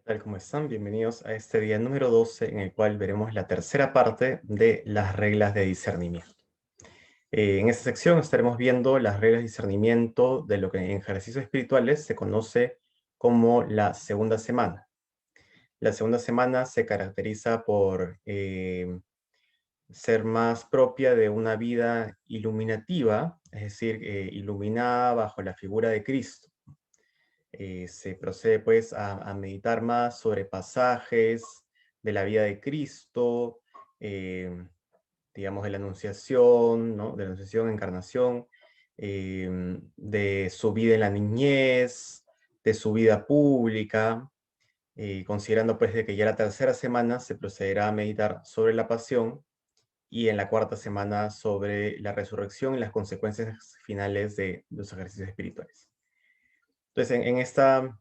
Tal como están, bienvenidos a este día número 12 en el cual veremos la tercera parte de las reglas de discernimiento. En esta sección estaremos viendo las reglas de discernimiento de lo que en ejercicios espirituales se conoce como la segunda semana. La segunda semana se caracteriza por ser más propia de una vida iluminativa, es decir, iluminada bajo la figura de Cristo. Se procede pues a meditar más sobre pasajes de la vida de Cristo, digamos de la Anunciación, ¿no? De la Anunciación, Encarnación, de su vida en la niñez, de su vida pública, considerando pues de que ya la tercera semana se procederá a meditar sobre la pasión y en la cuarta semana sobre la resurrección y las consecuencias finales de los ejercicios espirituales. Entonces, en estas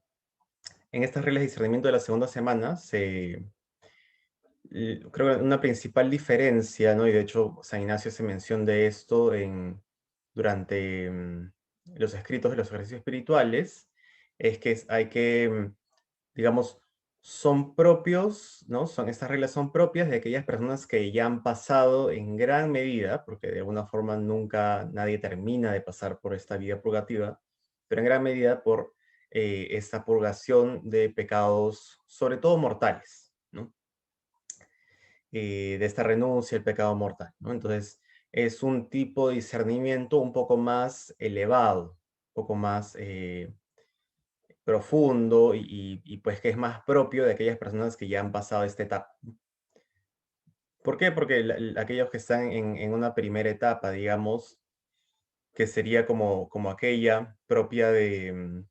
reglas de discernimiento de la segunda semana, creo que una principal diferencia, ¿no? Y de hecho, San Ignacio hace mención de esto durante los escritos de los ejercicios espirituales, es que hay que, digamos, son propios, ¿no? Estas reglas son propias de aquellas personas que ya han pasado en gran medida, porque de alguna forma nunca nadie termina de pasar por esta vida purgativa, pero en gran medida por esta purgación de pecados, sobre todo mortales, ¿no? De esta renuncia al pecado mortal, ¿no? Entonces, es un tipo de discernimiento un poco más elevado, un poco más profundo pues que es más propio de aquellas personas que ya han pasado esta etapa. ¿Por qué? Porque aquellos que están en una primera etapa, digamos, que sería como aquella propia de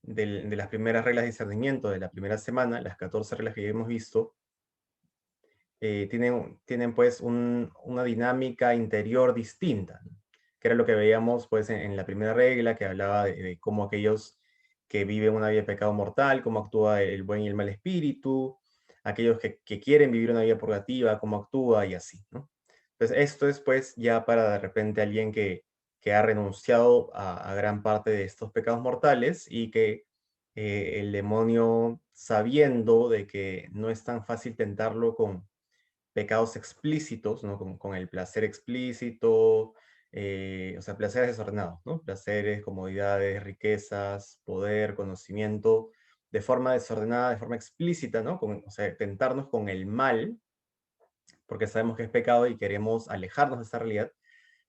las primeras reglas de discernimiento de la primera semana, las 14 reglas que ya hemos visto, tienen pues una dinámica interior distinta, ¿no? Que era lo que veíamos pues en la primera regla, que hablaba de cómo aquellos que viven una vida de pecado mortal, cómo actúa el buen y el mal espíritu, aquellos que quieren vivir una vida purgativa, cómo actúa y así, ¿no? Entonces esto es pues ya para de repente alguien que ha renunciado a gran parte de estos pecados mortales y que el demonio, sabiendo de que no es tan fácil tentarlo con pecados explícitos, ¿no? Con el placer explícito, o sea, placeres desordenados, ¿no? Placeres, comodidades, riquezas, poder, conocimiento, de forma desordenada, de forma explícita, ¿no? O sea, tentarnos con el mal, porque sabemos que es pecado y queremos alejarnos de esta realidad,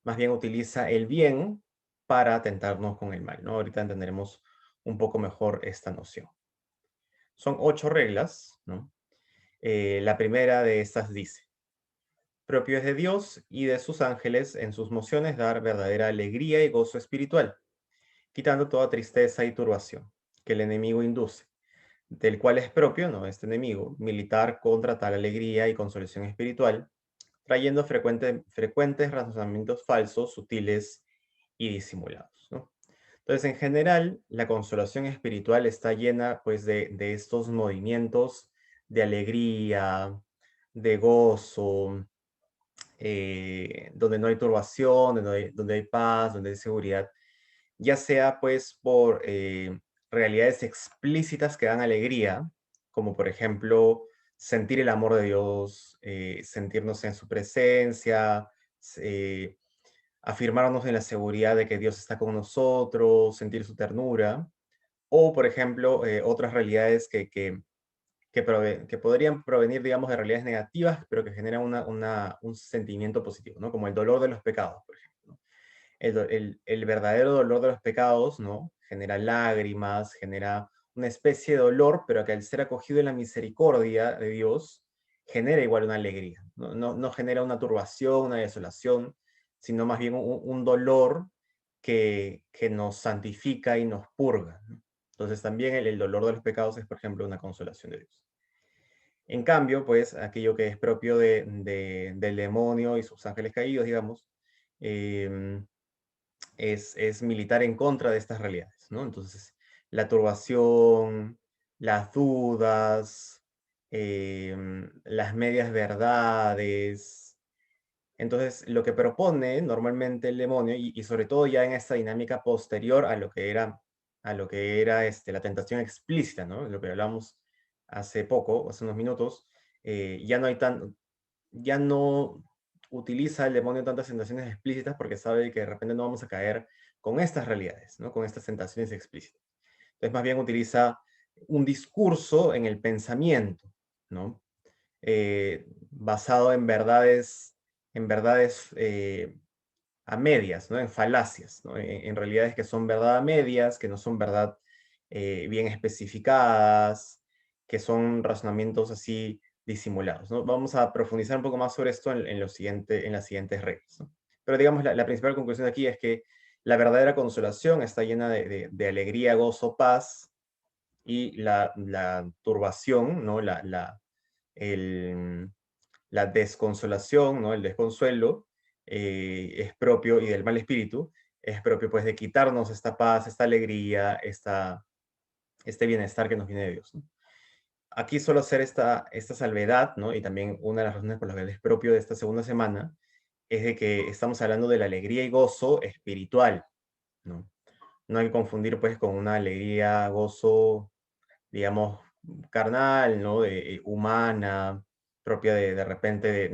más bien utiliza el bien para tentarnos con el mal, ¿no? Ahorita entenderemos un poco mejor esta noción. Son 8 reglas, ¿no? La primera de estas dice: propio es de Dios y de sus ángeles en sus mociones dar verdadera alegría y gozo espiritual, quitando toda tristeza y turbación que el enemigo induce, del cual es propio, no este enemigo, militar contra tal alegría y consolación espiritual, trayendo frecuentes razonamientos falsos, sutiles y disimulados, ¿no? Entonces, en general, la consolación espiritual está llena pues de estos movimientos de alegría, de gozo, donde no hay turbación, donde hay paz, donde hay seguridad, ya sea pues por realidades explícitas que dan alegría, como por ejemplo sentir el amor de Dios, sentirnos en su presencia, eh, afirmarnos en la seguridad de que Dios está con nosotros, sentir su ternura, o por ejemplo otras realidades que podrían provenir, digamos, de realidades negativas, pero que generan un sentimiento positivo, ¿no? Como el dolor de los pecados, por ejemplo, ¿no? El verdadero dolor de los pecados, ¿no? Genera lágrimas, genera una especie de dolor, pero que al ser acogido en la misericordia de Dios, genera igual una alegría, ¿no? No genera una turbación, una desolación, sino más bien un dolor que nos santifica y nos purga, ¿no? Entonces también el dolor de los pecados es, por ejemplo, una consolación de Dios. En cambio, pues aquello que es propio del demonio y sus ángeles caídos, digamos, em, es militar en contra de estas realidades, ¿no? Entonces, la turbación, las dudas, las medias verdades. Entonces, lo que propone normalmente el demonio, y sobre todo ya en esta dinámica posterior a lo que era la tentación explícita, ¿no? Lo que hablamos hace poco, hace unos minutos, ya no utiliza el demonio tantas tentaciones explícitas porque sabe que de repente no vamos a caer con estas realidades, ¿no? Con estas tentaciones explícitas. Entonces, más bien utiliza un discurso en el pensamiento, ¿no? Basado en verdades a medias, ¿no? En falacias, ¿no? En realidades que son verdad a medias, que no son verdad bien especificadas, que son razonamientos así disimulados, ¿no? Vamos a profundizar un poco más sobre esto en las siguientes reglas, ¿no? Pero digamos, la principal conclusión aquí es que la verdadera consolación está llena de alegría, gozo, paz, y la turbación, ¿no? El- la desconsolación, ¿no? El desconsuelo, es propio, y del mal espíritu, es propio pues de quitarnos esta paz, esta alegría, este bienestar que nos viene de Dios, ¿no? Aquí solo hacer esta salvedad, ¿no? Y también una de las razones por las que es propio de esta segunda semana, es de que estamos hablando de la alegría y gozo espiritual, ¿no? No hay que confundir pues con una alegría, gozo, digamos, carnal, ¿no? Humana, propia de repente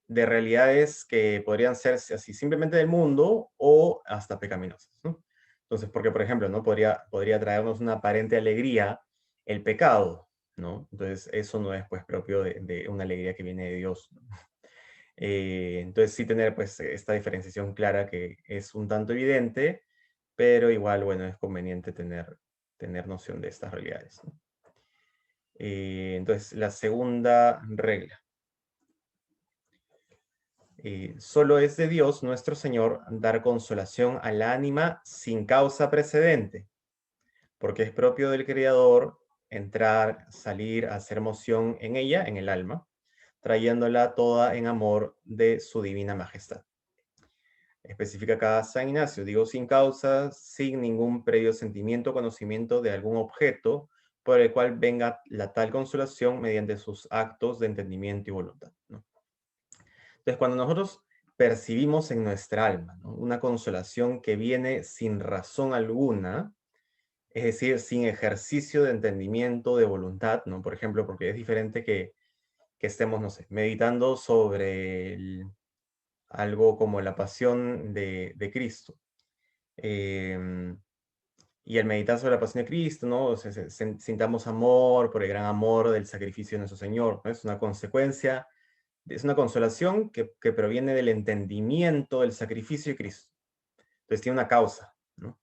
de realidades que podrían ser así simplemente del mundo o hasta pecaminosas, ¿no? Entonces, porque por ejemplo, ¿no? Podría traernos una aparente alegría el pecado, ¿no? Entonces, eso no es pues propio de una alegría que viene de Dios, ¿no? Entonces, sí tener pues esta diferenciación clara que es un tanto evidente, pero igual, bueno, es conveniente tener noción de estas realidades, ¿no? Entonces, la segunda regla. Solo es de Dios nuestro Señor dar consolación al ánima sin causa precedente, porque es propio del Creador entrar, salir, hacer moción en ella, en el alma, trayéndola toda en amor de su divina majestad. Especifica acá San Ignacio, digo sin causa, sin ningún previo sentimiento o conocimiento de algún objeto por el cual venga la tal consolación mediante sus actos de entendimiento y voluntad, ¿no? Entonces, cuando nosotros percibimos en nuestra alma, ¿no? Una consolación que viene sin razón alguna, es decir, sin ejercicio de entendimiento, de voluntad, ¿no? Por ejemplo, porque es diferente que estemos, no sé, meditando sobre algo como la pasión de Cristo. Em, y al meditar sobre la pasión de Cristo, ¿no? O sea, sintamos amor por el gran amor del sacrificio de nuestro Señor, ¿no? Es una consecuencia, es una consolación que proviene del entendimiento del sacrificio de Cristo. Entonces tiene una causa, ¿no?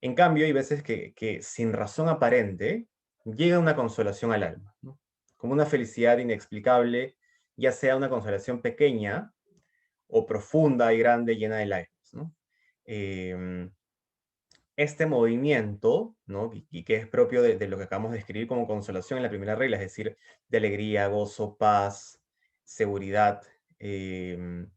En cambio, hay veces que sin razón aparente llega una consolación al alma, ¿no? Como una felicidad inexplicable, ya sea una consolación pequeña o profunda y grande, llena de lágrimas, ¿no? Em, este movimiento, ¿no? Y que es propio de lo que acabamos de escribir como consolación en la primera regla, es decir, de alegría, gozo, paz, seguridad. Este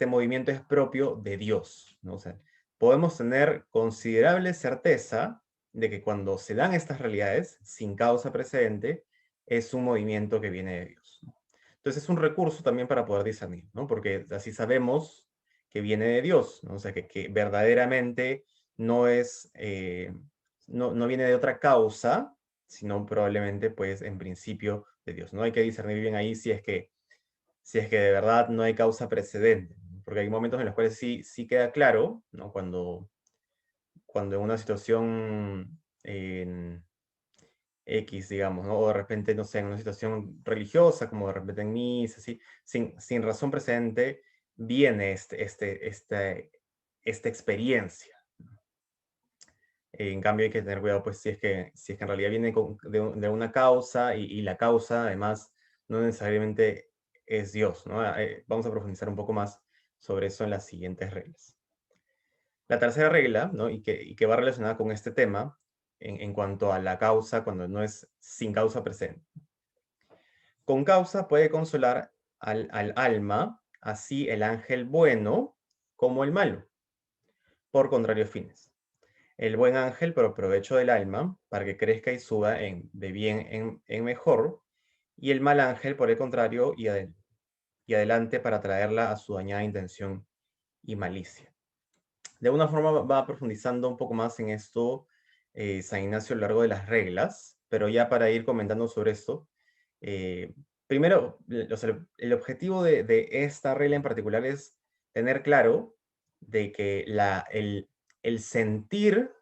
movimiento es propio de Dios, ¿no? O sea, podemos tener considerable certeza de que cuando se dan estas realidades, sin causa precedente, es un movimiento que viene de Dios, ¿no? Entonces es un recurso también para poder discernir, ¿no? Porque así sabemos que viene de Dios, ¿no? O sea, que verdaderamente no es, no viene de otra causa, sino probablemente, pues, en principio de Dios, ¿no? Hay que discernir bien ahí si es que de verdad no hay causa precedente, ¿no? Porque hay momentos en los cuales sí queda claro, ¿no? Cuando en una situación en X, digamos, ¿no? O de repente, no sé, en una situación religiosa, como de repente en misa, así, sin razón precedente, viene esta experiencia. En cambio, hay que tener cuidado, pues, si es que en realidad viene de una causa y la causa, además, no necesariamente es Dios, ¿no? Vamos a profundizar un poco más sobre eso en las siguientes reglas. La tercera regla, ¿no? Y que va relacionada con este tema, en cuanto a la causa, cuando no es sin causa presente. Con causa puede consolar al alma, así el ángel bueno como el malo, por contrarios fines. El buen ángel por provecho del alma, para que crezca y suba de bien en mejor, y el mal ángel, por el contrario, y adelante para traerla a su dañada intención y malicia. De alguna forma va profundizando un poco más en esto San Ignacio a lo largo de las reglas, pero ya para ir comentando sobre esto, eh, primero, o sea, el objetivo de esta regla en particular es tener claro de que el sentir,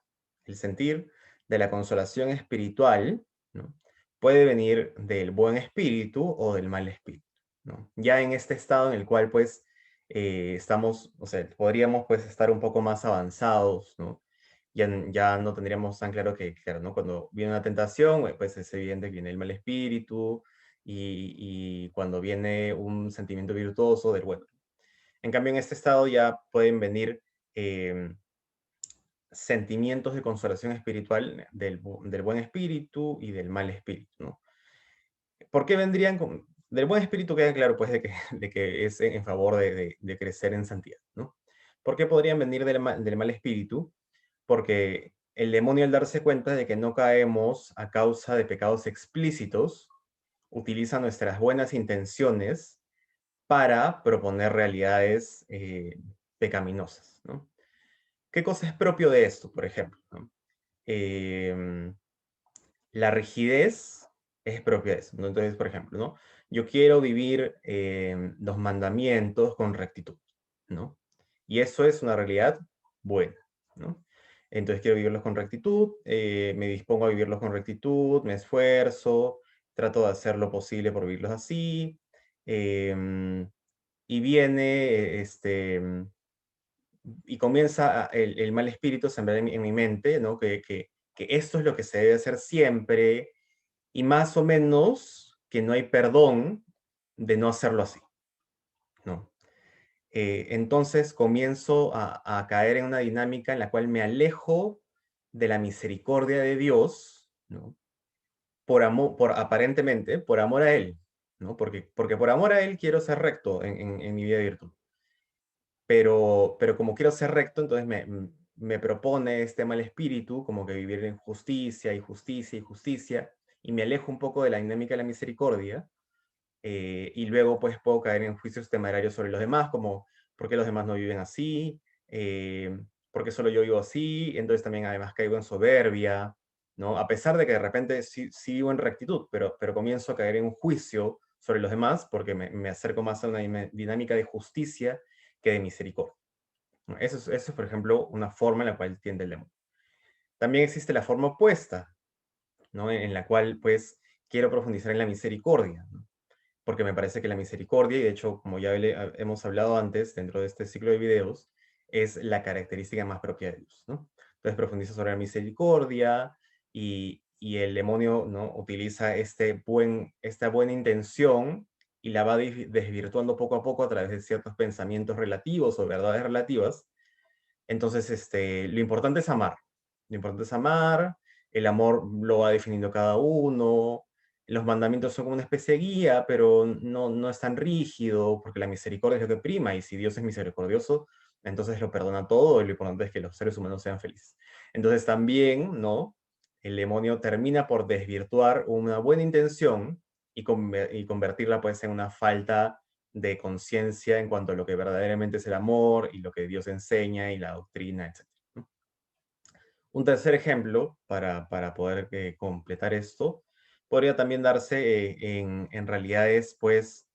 el sentir de la consolación espiritual, ¿no? Puede venir del buen espíritu o del mal espíritu, ¿no? Ya en este estado en el cual, pues, estamos, o sea, podríamos, pues, estar un poco más avanzados, ¿no? Ya no tendríamos tan claro que, claro, ¿no? Cuando viene una tentación, pues es evidente que viene el mal espíritu, y cuando viene un sentimiento virtuoso del bueno. En cambio, en este estado ya pueden venir em, sentimientos de consolación espiritual del buen espíritu y del mal espíritu, ¿no? ¿Por qué vendrían del buen espíritu? Queda claro, pues, de que es en favor de crecer en santidad, ¿no? ¿Por qué podrían venir del mal espíritu? Porque el demonio, al darse cuenta de que no caemos a causa de pecados explícitos, utiliza nuestras buenas intenciones para proponer realidades pecaminosas, ¿no? ¿Qué cosa es propio de esto, por ejemplo? ¿No? Em, la rigidez es propia de eso, ¿no? Entonces, por ejemplo, ¿no? Yo quiero vivir los mandamientos con rectitud, ¿no? Y eso es una realidad buena, ¿no? Entonces quiero vivirlos con rectitud, me dispongo a vivirlos con rectitud, me esfuerzo, trato de hacer lo posible por vivirlos así, em, y viene, y comienza el mal espíritu a sembrar en mi mente, ¿no? Que esto es lo que se debe hacer siempre, y más o menos que no hay perdón de no hacerlo así, ¿no? Entonces comienzo a caer en una dinámica en la cual me alejo de la misericordia de Dios, ¿no? Por amor, aparentemente, por amor a Él, ¿no? Porque por amor a Él quiero ser recto en mi vida de virtud. Pero como quiero ser recto, entonces me propone este mal espíritu, como que vivir en justicia y justicia y justicia, y me alejo un poco de la dinámica de la misericordia, y luego pues puedo caer en juicios temerarios sobre los demás, como por qué los demás no viven así, por qué solo yo vivo así, entonces también además caigo en soberbia, ¿no? A pesar de que de repente sí vivo en rectitud, pero comienzo a caer en un juicio sobre los demás porque me acerco más a una dinámica de justicia que de misericordia, ¿no? Eso es, por ejemplo, una forma en la cual tiende el demonio. También existe la forma opuesta, ¿no? En la cual pues quiero profundizar en la misericordia, ¿no? Porque me parece que la misericordia, y de hecho, como ya hemos hablado antes dentro de este ciclo de videos, es la característica más propia de Dios, ¿no? Entonces profundiza sobre la misericordia, y el demonio, ¿no? Utiliza esta buena intención y la va desvirtuando poco a poco a través de ciertos pensamientos relativos o verdades relativas. Entonces, lo importante es amar. Lo importante es amar, el amor lo va definiendo cada uno, los mandamientos son como una especie de guía, pero no es tan rígido, porque la misericordia es lo que prima, y si Dios es misericordioso, entonces lo perdona todo, y lo importante es que los seres humanos sean felices. Entonces también, ¿no? El demonio termina por desvirtuar una buena intención y convertirla pues en una falta de conciencia en cuanto a lo que verdaderamente es el amor y lo que Dios enseña y la doctrina, etc., ¿no? Un tercer ejemplo para poder completar esto podría también darse en realidades pues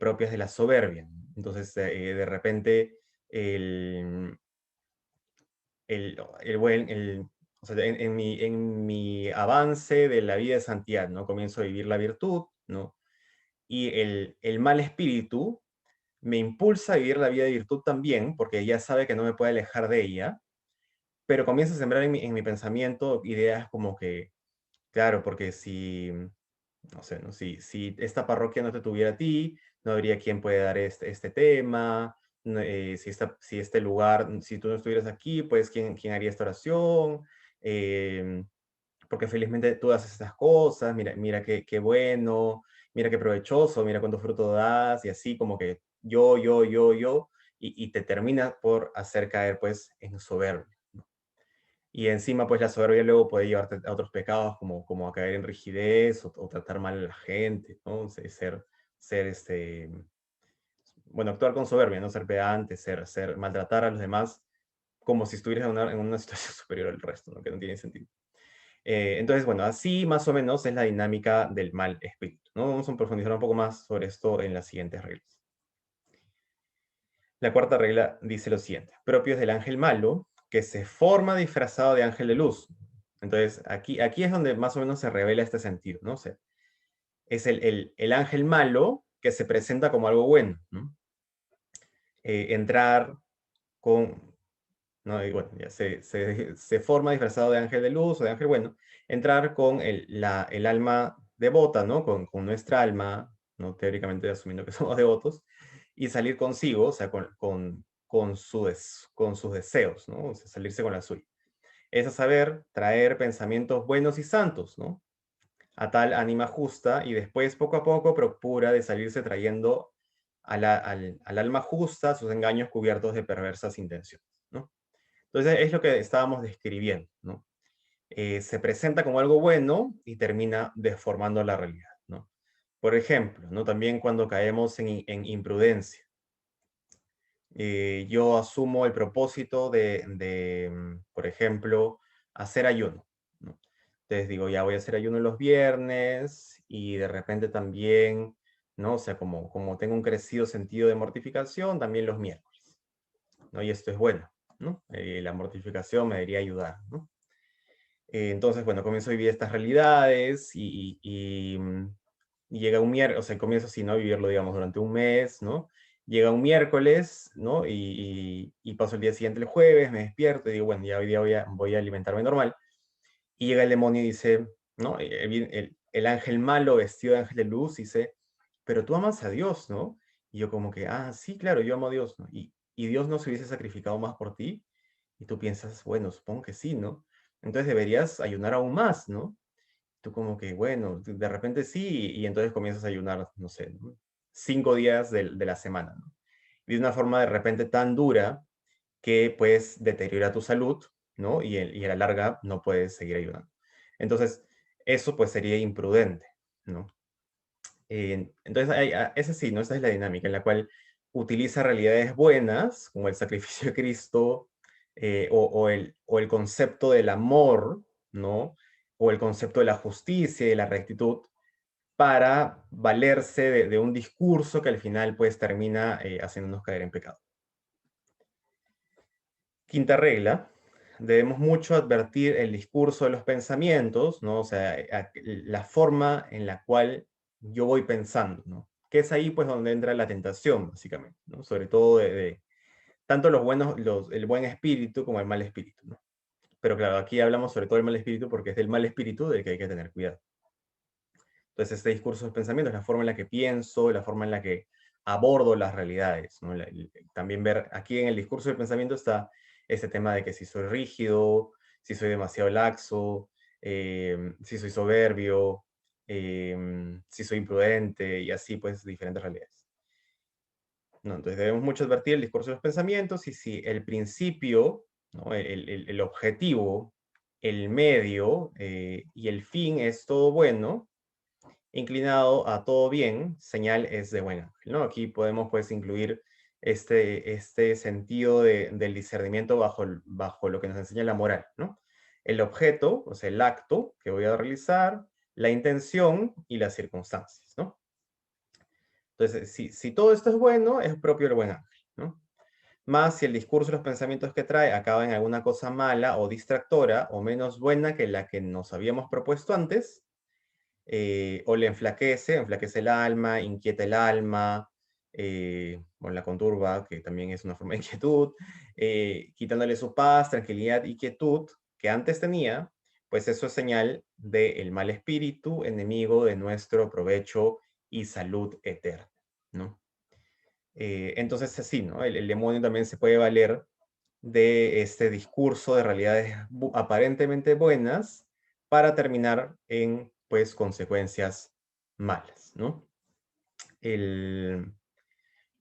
propias de la soberbia. Entonces, de repente, el, el buen, o sea, en mi avance de la vida de santidad, ¿no? Comienzo a vivir la virtud, ¿no? Y el mal espíritu me impulsa a vivir la vida de virtud también, porque ya sabe que no me puede alejar de ella, pero comienza a sembrar en mi pensamiento ideas como que, claro, porque si, no sé, ¿no? Si esta parroquia no te tuviera a ti, no habría quien puede dar este tema, no, si este lugar, si tú no estuvieras aquí, pues ¿quién haría esta oración? Em, Porque felizmente tú haces estas cosas, mira qué bueno, mira qué provechoso, mira cuánto fruto das, y así como que yo, y te termina por hacer caer pues en soberbia, ¿no? Y encima pues la soberbia luego puede llevarte a otros pecados como a caer en rigidez o tratar mal a la gente, ¿no? Ser bueno, actuar con soberbia, no ser pedante, maltratar a los demás como si estuvieras en una situación superior al resto, ¿no? Que no tiene sentido. Entonces, bueno, así más o menos es la dinámica del mal espíritu, ¿no? Vamos a profundizar un poco más sobre esto en las siguientes reglas. La cuarta regla dice lo siguiente: propio es del ángel malo, que se forma disfrazado de ángel de luz. Entonces, aquí es donde más o menos se revela este sentido, ¿no? O sea, es el ángel malo que se presenta como algo bueno, ¿no? Entrar con, ¿no? Y bueno, ya se forma disfrazado de ángel de luz o de ángel bueno, entrar con el alma devota, ¿no? Con nuestra alma, ¿no? Teóricamente asumiendo que somos devotos, y salir consigo, o sea, con sus deseos, ¿no? O sea, salirse con la suya. Es a saber, traer pensamientos buenos y santos, ¿no? A tal ánima justa, y después, poco a poco, procura de salirse trayendo al alma justa sus engaños cubiertos de perversas intenciones, ¿no? Entonces, es lo que estábamos describiendo, ¿no? Se presenta como algo bueno y termina deformando la realidad, ¿no? Por ejemplo, ¿no? También cuando caemos en imprudencia. Yo asumo el propósito por ejemplo, hacer ayuno, ¿no? Entonces digo, ya voy a hacer ayuno los viernes y de repente también, ¿no? O sea, como tengo un crecido sentido de mortificación, también los miércoles, ¿no? Y esto es bueno, ¿no? La mortificación me debería ayudar, ¿no? Entonces, bueno, comienzo a vivir estas realidades y llega un miércoles, o sea, comienzo así, ¿no? A vivirlo, digamos, durante un mes, ¿no? Llega un miércoles, ¿no? Y paso el día siguiente, el jueves, me despierto y digo, bueno, ya hoy día voy a alimentarme normal. Y llega el demonio y dice, ¿no? El ángel malo vestido de ángel de luz dice, pero tú amas a Dios, ¿no? Y yo como que, ah, sí, claro, yo amo a Dios, ¿no? Y Dios no se hubiese sacrificado más por ti. Y tú piensas, bueno, supongo que sí, ¿no? Entonces deberías ayunar aún más, ¿no? Tú como que, bueno, de repente sí, y entonces comienzas a ayunar, no sé, ¿no? 5 días de la semana, ¿no? Y de una forma de repente tan dura que pues deteriora tu salud, ¿no? Y a la larga no puedes seguir ayudando. Entonces, eso pues sería imprudente, ¿no? Entonces, esa sí, ¿no? Esa es la dinámica en la cual utiliza realidades buenas, como el sacrificio de Cristo, o el concepto del amor, ¿no? O el concepto de la justicia y de la rectitud, para valerse de un discurso que al final pues termina haciéndonos caer en pecado. Quinta regla: debemos mucho advertir el discurso de los pensamientos, ¿no? O sea, la forma en la cual yo voy pensando, ¿no? Que es ahí pues donde entra la tentación, básicamente, ¿no? Sobre todo de tanto el buen espíritu como el mal espíritu, ¿no? Pero claro, aquí hablamos sobre todo del mal espíritu porque es del mal espíritu del que hay que tener cuidado. Entonces, este discurso de los pensamientos es la forma en la que pienso, la forma en la que abordo las realidades, ¿no? También ver, aquí en el discurso del pensamiento está ese tema de que si soy rígido, si soy demasiado laxo, si soy soberbio, si soy imprudente, y así pues diferentes realidades, ¿no? Entonces debemos mucho advertir el discurso de los pensamientos, y si el principio, ¿no? El objetivo, el medio y el fin es todo bueno, inclinado a todo bien, señal es de buen ángel, ¿no? Aquí podemos pues incluir este sentido del discernimiento bajo lo que nos enseña la moral, ¿no? El objeto, o sea, el acto que voy a realizar, la intención y las circunstancias, ¿no? Entonces, si todo esto es bueno, es propio del buen ángel, ¿no? Más si el discurso y los pensamientos que trae acaban en alguna cosa mala o distractora o menos buena que la que nos habíamos propuesto antes, o le enflaquece el alma, inquieta el alma, o la conturba, que también es una forma de inquietud, quitándole su paz, tranquilidad y quietud que antes tenía, pues eso es señal del mal espíritu, enemigo de nuestro provecho y salud eterna, ¿no? Entonces, así, ¿no? El demonio también se puede valer de este discurso de realidades aparentemente buenas para terminar en, pues, consecuencias malas, ¿no? El,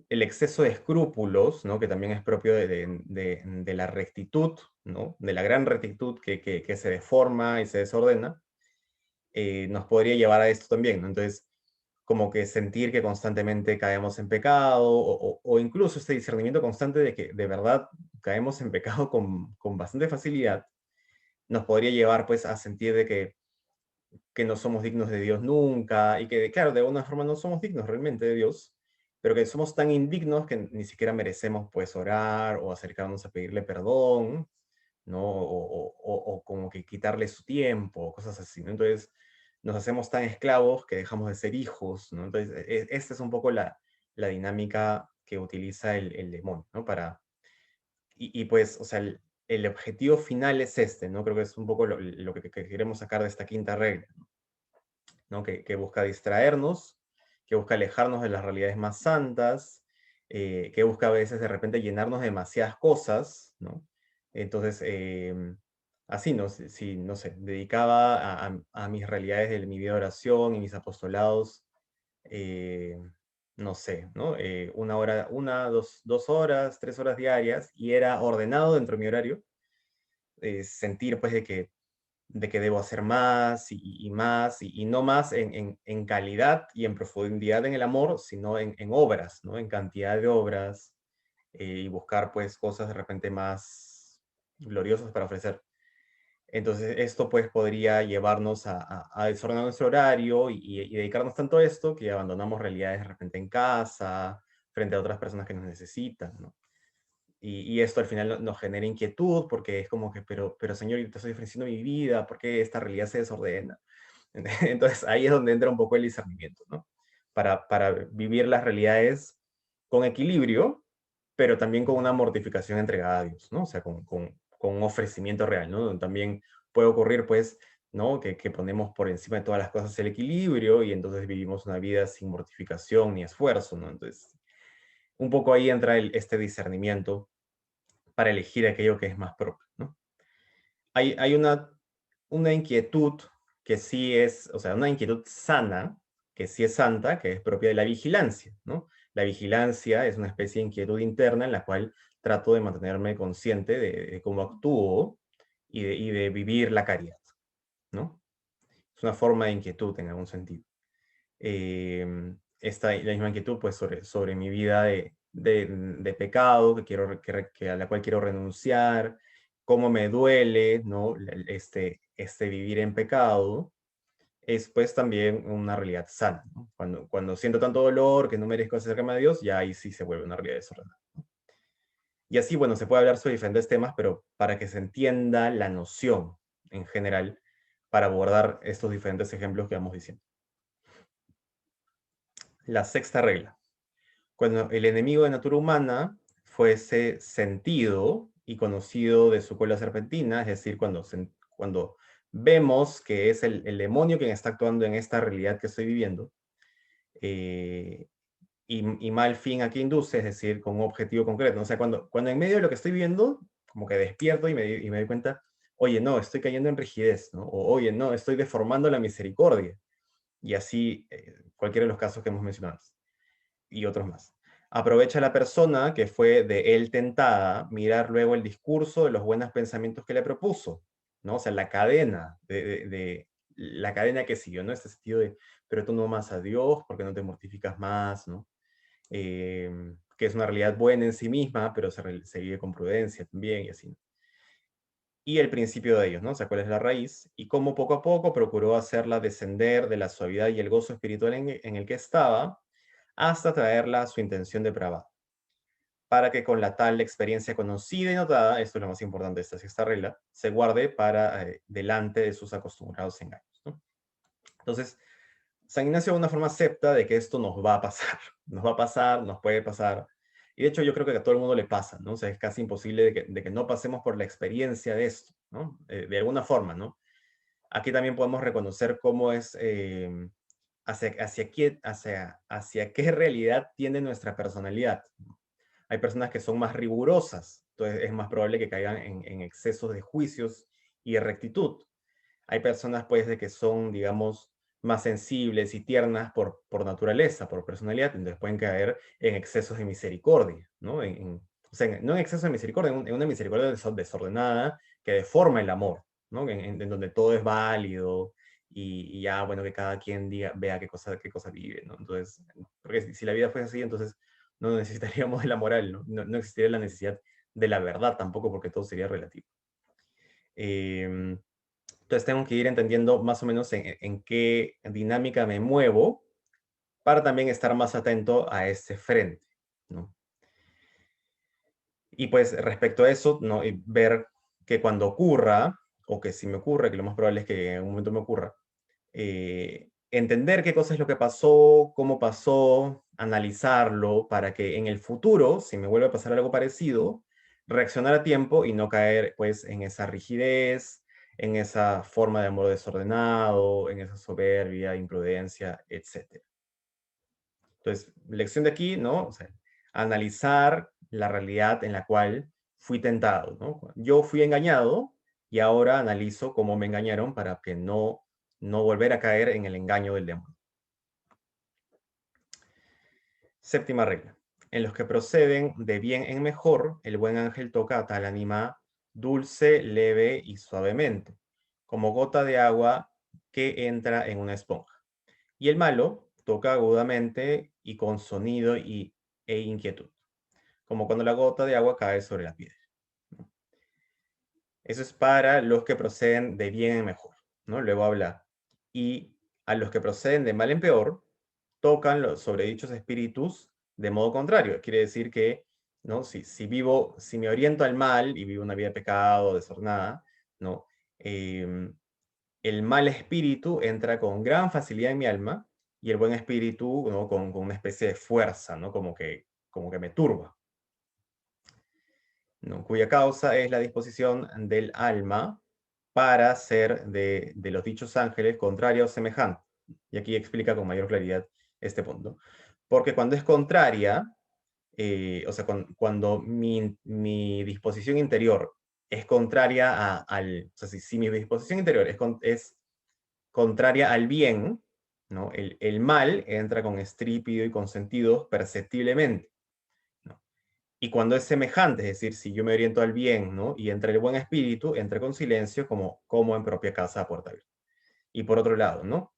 el exceso de escrúpulos, ¿no? Que también es propio de la rectitud, ¿no? De la gran rectitud que se deforma y se desordena, nos podría llevar a esto también, ¿no? Entonces, como que sentir que constantemente caemos en pecado, o incluso este discernimiento constante de que de verdad caemos en pecado con bastante facilidad, nos podría llevar pues a sentir de que no somos dignos de Dios nunca, y que, claro, de alguna forma no somos dignos realmente de Dios, pero que somos tan indignos que ni siquiera merecemos pues orar o acercarnos a pedirle perdón, ¿no? O como que quitarle su tiempo, cosas así, ¿no? Entonces nos hacemos tan esclavos que dejamos de ser hijos, ¿no? Entonces esta es un poco la dinámica que utiliza el demonio, ¿no? Pues, o sea, el objetivo final es este, ¿no? Creo que es un poco lo que queremos sacar de esta quinta regla, ¿no? Que busca distraernos, que busca alejarnos de las realidades más santas, que busca a veces de repente llenarnos de demasiadas cosas, ¿no? Entonces, así, ¿no? Si, no sé, dedicaba a mis realidades de mi vida de oración y mis apostolados, eh, no sé, ¿no? Una hora, dos horas, 3 horas diarias, y era ordenado dentro de mi horario, sentir pues de que debo hacer más y más, y no más en calidad y en profundidad en el amor, sino en obras, ¿no? En cantidad de obras, y buscar pues cosas de repente más gloriosas para ofrecer. Entonces esto pues podría llevarnos a desordenar nuestro horario y dedicarnos tanto a esto que abandonamos realidades de repente en casa, frente a otras personas que nos necesitan, ¿no? Y esto al final nos genera inquietud porque es como que, pero Señor, yo te estoy ofreciendo mi vida, ¿por qué esta realidad se desordena? Entonces ahí es donde entra un poco el discernimiento, ¿no? Para vivir las realidades con equilibrio, pero también con una mortificación entregada a Dios, ¿no? O sea, con un ofrecimiento real, ¿no? También puede ocurrir, pues, ¿no? Que ponemos por encima de todas las cosas el equilibrio y entonces vivimos una vida sin mortificación ni esfuerzo, ¿no? Entonces, un poco ahí entra este discernimiento para elegir aquello que es más propio, ¿no? Hay una inquietud que sí es, o sea, una inquietud sana, que sí es santa, que es propia de la vigilancia, ¿no? La vigilancia es una especie de inquietud interna en la cual trato de mantenerme consciente de cómo actúo y de vivir la caridad, ¿no? Es una forma de inquietud en algún sentido. La misma inquietud pues sobre mi vida de pecado a la cual quiero renunciar, cómo me duele, ¿no? Este vivir en pecado, es pues también una realidad sana, ¿no? Cuando siento tanto dolor que no merezco acercarme a Dios, ya ahí sí se vuelve una realidad desordenada. Y así, bueno, se puede hablar sobre diferentes temas, pero para que se entienda la noción en general, para abordar estos diferentes ejemplos que vamos diciendo. La sexta regla. Cuando el enemigo de natura humana fuese sentido y conocido de su cola serpentina, es decir, cuando vemos que es el demonio quien está actuando en esta realidad que estoy viviendo, eh, y mal fin a que induce, es decir, con un objetivo concreto, ¿no? O sea, cuando en medio de lo que estoy viendo, como que despierto y me doy cuenta, oye, no, estoy cayendo en rigidez, ¿no? O oye, no, estoy deformando la misericordia. Y así, cualquiera de los casos que hemos mencionado y otros más. Aprovecha la persona que fue de él tentada, mirar luego el discurso de los buenos pensamientos que le propuso, ¿no? O sea, la cadena la cadena que siguió, ¿no? Este sentido de, pero tú no amas a Dios, porque no te mortificas más, ¿no? Que es una realidad buena en sí misma, pero se vive con prudencia también y así. Y el principio de ellos, ¿no? O sea, cuál es la raíz y cómo poco a poco procuró hacerla descender de la suavidad y el gozo espiritual en el que estaba hasta traerla a su intención depravada, para que con la tal experiencia conocida y notada, esto es lo más importante de esta sexta regla, se guarde para delante de sus acostumbrados engaños, ¿no? Entonces, San Ignacio de una forma acepta de que esto nos va a pasar, nos va a pasar, nos puede pasar, y de hecho yo creo que a todo el mundo le pasa, ¿no? O sea, es casi imposible de que no pasemos por la experiencia de esto, ¿no? De alguna forma, ¿no? Aquí también podemos reconocer cómo es, hacia qué realidad tiene nuestra personalidad. Hay personas que son más rigurosas, entonces es más probable que caigan en excesos de juicios y de rectitud. Hay personas pues de que son, digamos, más sensibles y tiernas por naturaleza, por personalidad, entonces pueden caer en excesos de misericordia, ¿no? O sea, no en exceso de misericordia, en una misericordia desordenada que deforma el amor, ¿no? En donde todo es válido y ya, bueno, que cada quien vea qué cosa vive, ¿no? Entonces, porque si la vida fuese así, entonces no necesitaríamos de la moral, ¿no? No existiría la necesidad de la verdad tampoco, porque todo sería relativo. Entonces tengo que ir entendiendo más o menos en qué dinámica me muevo para también estar más atento a ese frente, ¿no? Y pues respecto a eso, ¿no? Y ver que cuando ocurra, o que si me ocurre, que lo más probable es que en algún momento me ocurra, entender qué cosa es lo que pasó, cómo pasó, analizarlo, para que en el futuro, si me vuelve a pasar algo parecido, reaccionar a tiempo y no caer pues en esa rigidez, en esa forma de amor desordenado, en esa soberbia, imprudencia, etc. Entonces, lección de aquí, ¿no? O sea, analizar la realidad en la cual fui tentado, ¿no? Yo fui engañado y ahora analizo cómo me engañaron para que no volver a caer en el engaño del demonio. Séptima regla. En los que proceden de bien en mejor, el buen ángel toca a tal ánima dulce, leve y suavemente, como gota de agua que entra en una esponja. Y el malo toca agudamente y con sonido e inquietud, como cuando la gota de agua cae sobre la piedra. Eso es para los que proceden de bien en mejor, ¿no? Luego habla, y a los que proceden de mal en peor, tocan los sobredichos espíritus de modo contrario. Quiere decir que, ¿no? Si me oriento al mal y vivo una vida de pecado, desordenada, ¿no? El mal espíritu entra con gran facilidad en mi alma y el buen espíritu, ¿no? Con una especie de fuerza, ¿no? Como que me turba, ¿no? Cuya causa es la disposición del alma para ser de los dichos ángeles contraria o semejante. Y aquí explica con mayor claridad este punto. Porque cuando es contraria, o sea, cuando mi disposición interior es contraria o sea, si mi disposición interior es contraria al bien, ¿no? El mal entra con estrípido y con sentidos perceptiblemente, ¿no? Y cuando es semejante, es decir, si yo me oriento al bien, ¿no? Y entra el buen espíritu, entra con silencio como en propia casa a puerta abierta. Y por otro lado, ¿no?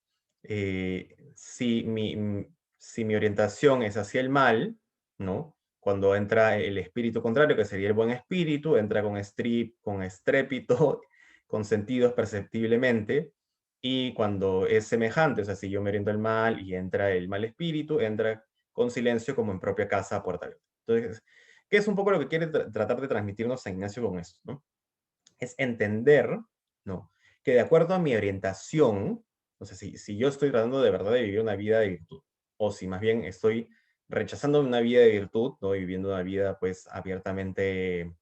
Si mi orientación es hacia el mal, ¿no? Cuando entra el espíritu contrario, que sería el buen espíritu, entra con estrépito, con sentidos perceptiblemente, y cuando es semejante, o sea, si yo me oriento al mal y entra el mal espíritu, entra con silencio como en propia casa a puerta abierta. Entonces, ¿qué es un poco lo que quiere tratar de transmitirnos San Ignacio con esto, ¿no? Es entender, ¿no? Que de acuerdo a mi orientación, o sea, si yo estoy tratando de verdad de vivir una vida de virtud, o si más bien estoy rechazando una vida de virtud, ¿no? Y viviendo una vida pues abiertamente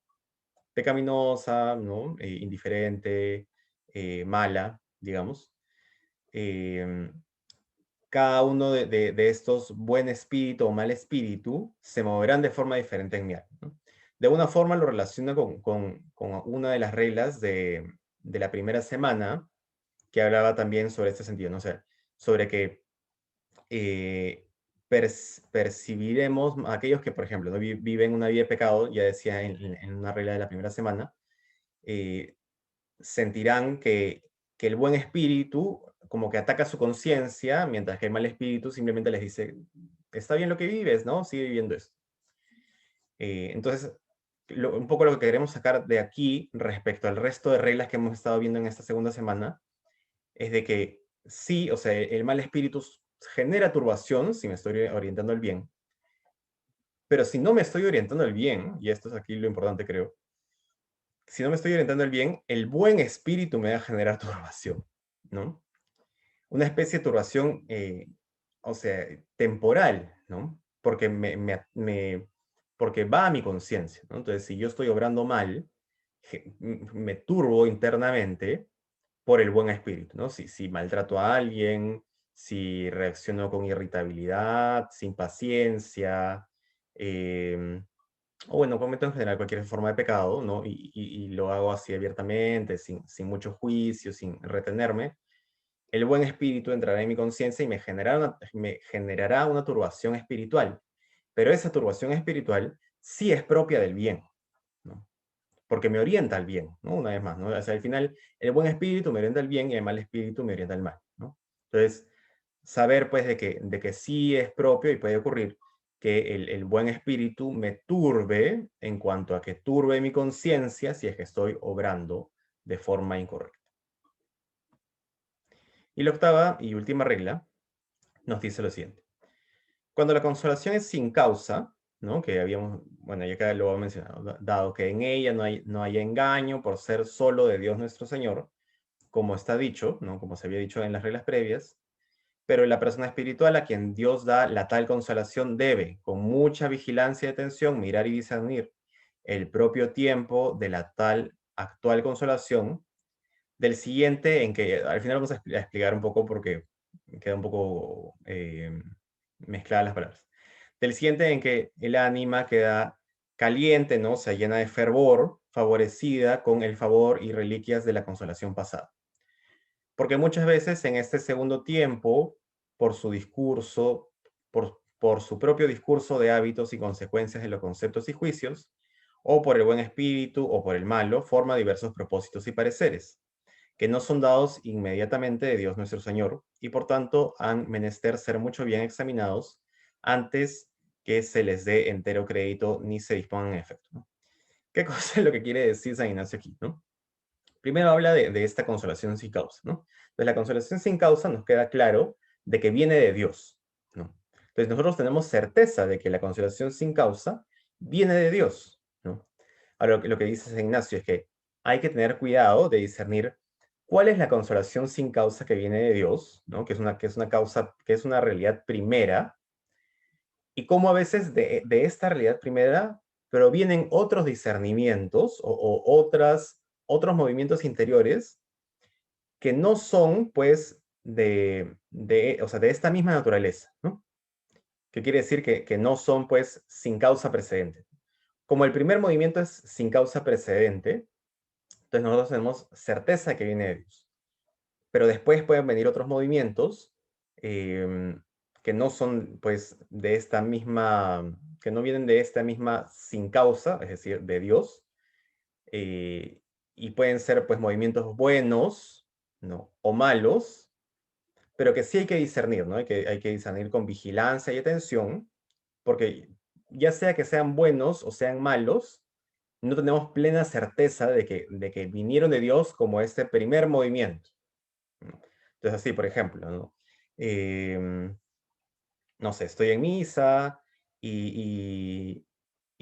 pecaminosa, ¿no? Indiferente, mala, digamos. Eh, Cada uno de estos buen espíritu o mal espíritu se moverán de forma diferente en mi alma, ¿no? De alguna forma lo relaciono con una de las reglas de la primera semana que hablaba también sobre este sentido, ¿no? O sea, sobre que percibiremos aquellos que, por ejemplo, ¿no? Viven una vida de pecado, ya decía en una regla de la primera semana, eh, sentirán que el buen espíritu como que ataca su conciencia, mientras que el mal espíritu simplemente les dice, está bien lo que vives, ¿no? Sigue viviendo esto. Entonces, un poco lo que queremos sacar de aquí respecto al resto de reglas que hemos estado viendo en esta segunda semana, es de que sí, o sea, el mal espíritu genera turbación si me estoy orientando al bien, pero si no me estoy orientando al bien, y esto es aquí lo importante creo, si no me estoy orientando al bien, el buen espíritu me va a generar turbación, ¿no? Una especie de turbación, o sea, temporal, ¿no? Porque porque va a mi conciencia, ¿no? Entonces, si yo estoy obrando mal, me turbo internamente por el buen espíritu, ¿no? Si maltrato a alguien, si reacciono con irritabilidad, sin paciencia, o bueno, cometo en general cualquier forma de pecado, ¿no? Y lo hago así abiertamente, sin mucho juicio, sin retenerme, el buen espíritu entrará en mi conciencia y me generará una turbación espiritual. Pero esa turbación espiritual sí es propia del bien, ¿no? Porque me orienta al bien, ¿no? Una vez más, ¿no? O sea, al final, el buen espíritu me orienta al bien y el mal espíritu me orienta al mal, ¿no? Entonces, saber pues de que sí es propio y puede ocurrir que el buen espíritu me turbe en cuanto a que turbe mi conciencia si es que estoy obrando de forma incorrecta. Y la octava y última regla nos dice lo siguiente. Cuando la consolación es sin causa, ¿no? Que habíamos, bueno, ya acá lo he mencionado, dado que en ella no hay engaño por ser solo de Dios nuestro Señor, como está dicho, ¿no? Como se había dicho en las reglas previas, pero la persona espiritual a quien Dios da la tal consolación debe, con mucha vigilancia y atención, mirar y discernir el propio tiempo de la tal actual consolación, del siguiente en que al final vamos a explicar un poco porque queda un poco mezcladas las palabras. Del siguiente en que el ánima queda caliente, ¿no? Se llena de fervor, favorecida con el favor y reliquias de la consolación pasada. Porque muchas veces en este segundo tiempo, por su discurso, por su propio discurso de hábitos y consecuencias de los conceptos y juicios, o por el buen espíritu o por el malo, forma diversos propósitos y pareceres, que no son dados inmediatamente de Dios nuestro Señor, y por tanto han menester ser mucho bien examinados antes que se les dé entero crédito ni se dispongan en efecto, ¿no? ¿Qué cosa es lo que quiere decir San Ignacio aquí, ¿no? Primero habla de esta consolación sin causa, ¿no? Entonces, la consolación sin causa nos queda claro de que viene de Dios, ¿no? Entonces, nosotros tenemos certeza de que la consolación sin causa viene de Dios, ¿no? Ahora, lo que dice San Ignacio es que hay que tener cuidado de discernir cuál es la consolación sin causa que viene de Dios, ¿no? Que es una causa, que es una realidad primera, y cómo a veces de esta realidad primera provienen otros discernimientos otros movimientos interiores que no son, pues, o sea, de esta misma naturaleza, ¿no? Que quiere decir que no son, pues, sin causa precedente. Como el primer movimiento es sin causa precedente, entonces nosotros tenemos certeza de que viene de Dios. Pero después pueden venir otros movimientos que no son, pues, de esta misma, que no vienen de esta misma sin causa, es decir, de Dios, eh, y pueden ser, pues, movimientos buenos, ¿no? O malos, pero que sí hay que discernir, ¿no? Hay que discernir con vigilancia y atención, porque ya sea que sean buenos o sean malos, no tenemos plena certeza de que vinieron de Dios como este primer movimiento, ¿no? Entonces, así, por ejemplo, ¿no? Em, no sé, estoy en misa y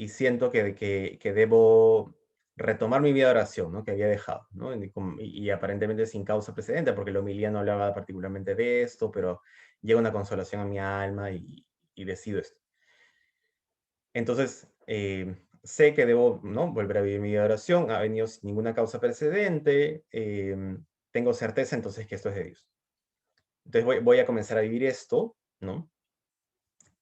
siento que debo retomar mi vida de oración, ¿no? Que había dejado, ¿no? Y aparentemente sin causa precedente, porque la homilía no hablaba particularmente de esto, pero llega una consolación a mi alma y decido esto. Entonces, sé que debo, ¿no? Volver a vivir mi vida de oración, ha venido sin ninguna causa precedente, tengo certeza entonces que esto es de Dios. Entonces voy a comenzar a vivir esto, ¿no?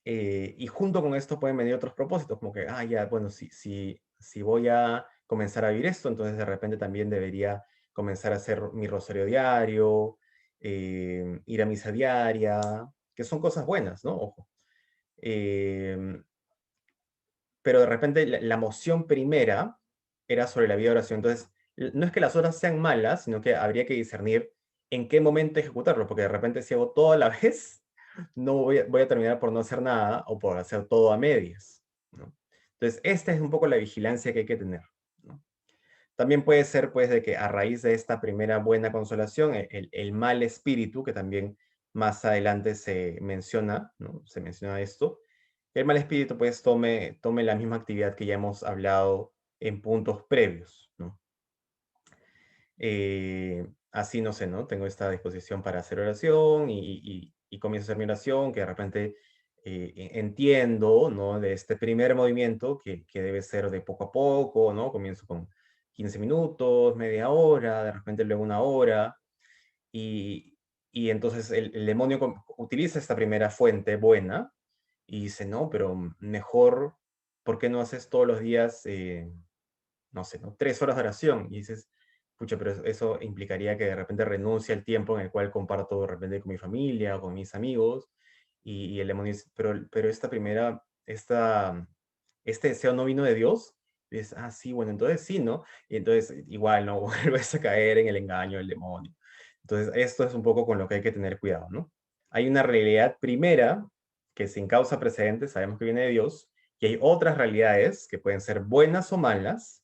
Y junto con esto pueden venir otros propósitos, como que, ya, bueno, si voy a comenzar a vivir esto, entonces de repente también debería comenzar a hacer mi rosario diario, ir a misa diaria, que son cosas buenas, ¿no? Ojo. Em, pero de repente la moción primera era sobre la vida de oración. Entonces, no es que las horas sean malas, sino que habría que discernir en qué momento ejecutarlo, porque de repente si hago todo a la vez, no voy a terminar por no hacer nada o por hacer todo a medias, ¿no? Entonces, esta es un poco la vigilancia que hay que tener, ¿no? También puede ser, pues, de que a raíz de esta primera buena consolación, el mal espíritu, que también más adelante se menciona, ¿no? Se menciona esto, el mal espíritu, pues, tome la misma actividad que ya hemos hablado en puntos previos, ¿no? Así, no sé, ¿no? Tengo esta disposición para hacer oración y comienzo a hacer mi oración, que de repente entiendo, ¿no? De este primer movimiento que debe ser de poco a poco, ¿no? Comienzo con 15 minutos, media hora, de repente luego una hora, y, y entonces el demonio utiliza esta primera fuente buena y dice, no, pero mejor, ¿por qué no haces todos los días, no sé, ¿no? 3 horas de oración? Y dices, pucha, pero eso implicaría que de repente renuncie al tiempo en el cual comparto de repente con mi familia o con mis amigos. Y el demonio dice, pero este deseo no vino de Dios. Y dices, sí, bueno, entonces sí, ¿no? Y entonces igual, ¿no? Vuelves a caer en el engaño del demonio. Entonces, esto es un poco con lo que hay que tener cuidado, ¿no? Hay una realidad primera que sin causa precedente sabemos que viene de Dios, y hay otras realidades que pueden ser buenas o malas,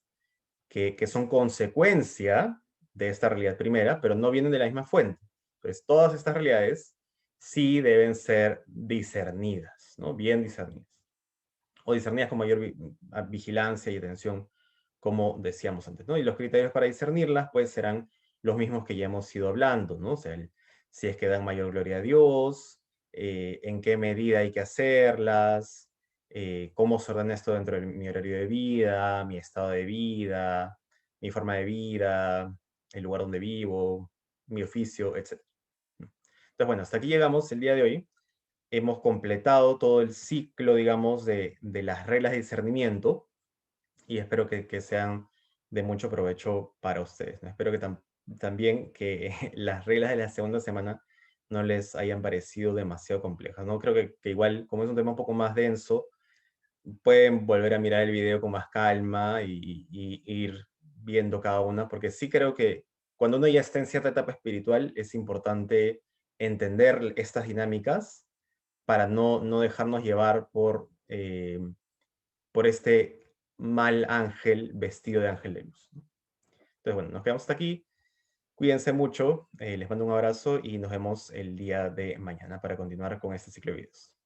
que son consecuencia de esta realidad primera, pero no vienen de la misma fuente. Entonces, todas estas realidades sí deben ser discernidas, ¿no? Bien discernidas. O discernidas con mayor vigilancia y atención, como decíamos antes, ¿no? Y los criterios para discernirlas, pues, serán los mismos que ya hemos ido hablando, ¿no? O sea, si es que dan mayor gloria a Dios, en qué medida hay que hacerlas, cómo se ordena esto dentro de mi horario de vida, mi estado de vida, mi forma de vida, el lugar donde vivo, mi oficio, etc. Entonces, bueno, hasta aquí llegamos el día de hoy. Hemos completado todo el ciclo, digamos, de las reglas de discernimiento y espero que sean de mucho provecho para ustedes, ¿no? Espero que también que las reglas de la segunda semana no les hayan parecido demasiado complejas, ¿no? Creo que igual, como es un tema un poco más denso, pueden volver a mirar el video con más calma y ir viendo cada una, porque sí creo que cuando uno ya está en cierta etapa espiritual, es importante entender estas dinámicas para no dejarnos llevar por este mal ángel vestido de ángel de luz, ¿no? Entonces, bueno, nos quedamos hasta aquí. Cuídense mucho, les mando un abrazo y nos vemos el día de mañana para continuar con este ciclo de videos.